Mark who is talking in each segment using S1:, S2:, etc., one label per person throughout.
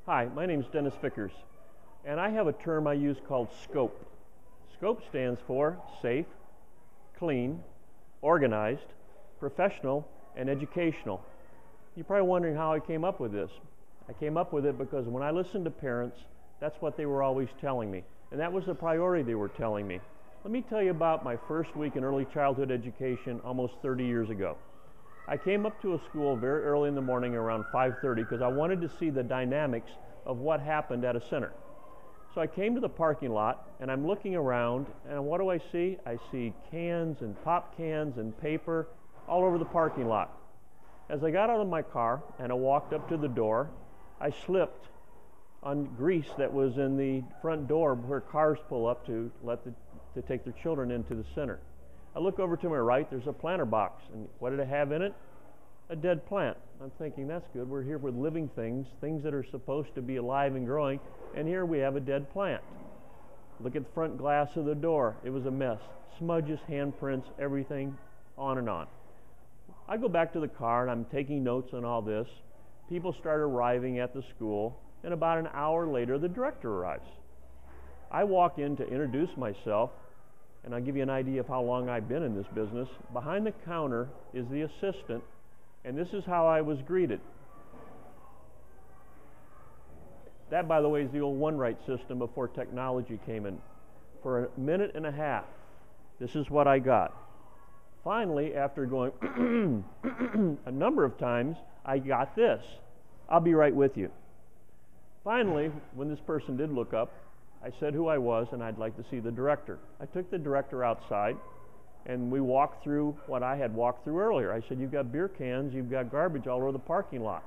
S1: Hi, my name is Dennis Vicars, and I have a term I use called SCOPE. SCOPE stands for safe, clean, organized, professional, and educational. You're probably wondering how I came up with this. I came up with it because when I listened to parents, that's what they were always telling me, and that was the priority they were telling me. Let me tell you about my first week in early childhood education almost 30 years ago. I came up to a school very early in the morning around 5:30 because I wanted to see the dynamics of what happened at a center. So I came to the parking lot and I'm looking around, and what do I see? I see cans and pop cans and paper all over the parking lot. As I got out of my car and I walked up to the door, I slipped on grease that was in the front door where cars pull up to take their children into the center. I look over to my right, there's a planter box, and what did it have in it? A dead plant. I'm thinking, that's good, we're here with living things, things that are supposed to be alive and growing, and here we have a dead plant. Look at the front glass of the door, it was a mess. Smudges, handprints, everything, on and on. I go back to the car and I'm taking notes on all this. People start arriving at the school, and about an hour later the director arrives. I walk in to introduce myself, and I'll give you an idea of how long I've been in this business. Behind the counter is the assistant, and this is how I was greeted. That, by the way, is the old one-right system before technology came in. For a minute and a half, this is what I got. Finally, after going a number of times, I got this. I'll be right with you. Finally, when this person did look up, I said who I was and I'd like to see the director. I took the director outside and we walked through what I had walked through earlier. I said, you've got beer cans, you've got garbage all over the parking lot.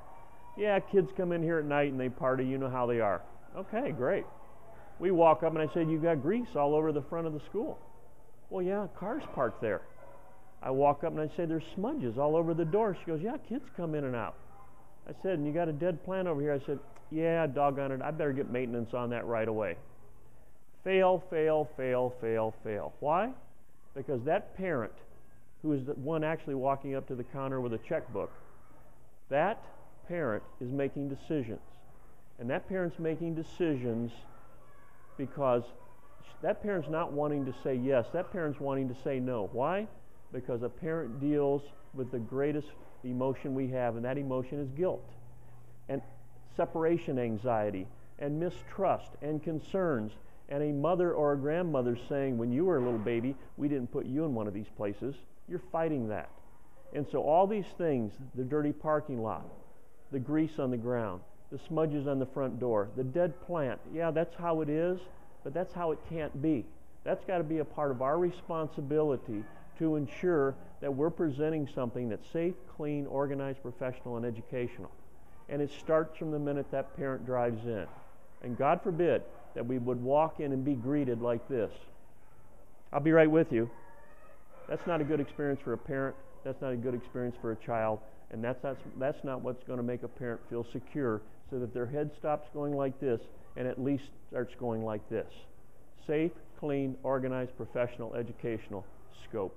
S1: Yeah, kids come in here at night and they party, you know how they are. Okay, great. We walk up and I said, you've got grease all over the front of the school. Well, yeah, cars parked there. I walk up and I say, there's smudges all over the door. She goes, yeah, kids come in and out. I said, and you got a dead plant over here. I said, yeah, doggone it, I better get maintenance on that right away. Fail, fail, fail, fail, fail. Why? Because that parent, who is the one actually walking up to the counter with a checkbook, that parent is making decisions. And that parent's making decisions because that parent's not wanting to say yes, that parent's wanting to say no. Why? Because a parent deals with the greatest emotion we have, and that emotion is guilt, and separation anxiety, and mistrust, and concerns. And a mother or a grandmother saying, when you were a little baby, we didn't put you in one of these places. You're fighting that. And so all these things, the dirty parking lot, the grease on the ground, the smudges on the front door, the dead plant, yeah, that's how it is, but that's how it can't be. That's got to be a part of our responsibility to ensure that we're presenting something that's safe, clean, organized, professional, and educational. And it starts from the minute that parent drives in. And God forbid that we would walk in and be greeted like this. I'll be right with you. That's not a good experience for a parent. That's not a good experience for a child. And that's not what's going to make a parent feel secure, so that their head stops going like this and at least starts going like this. Safe, clean, organized, professional, educational, SCOPE.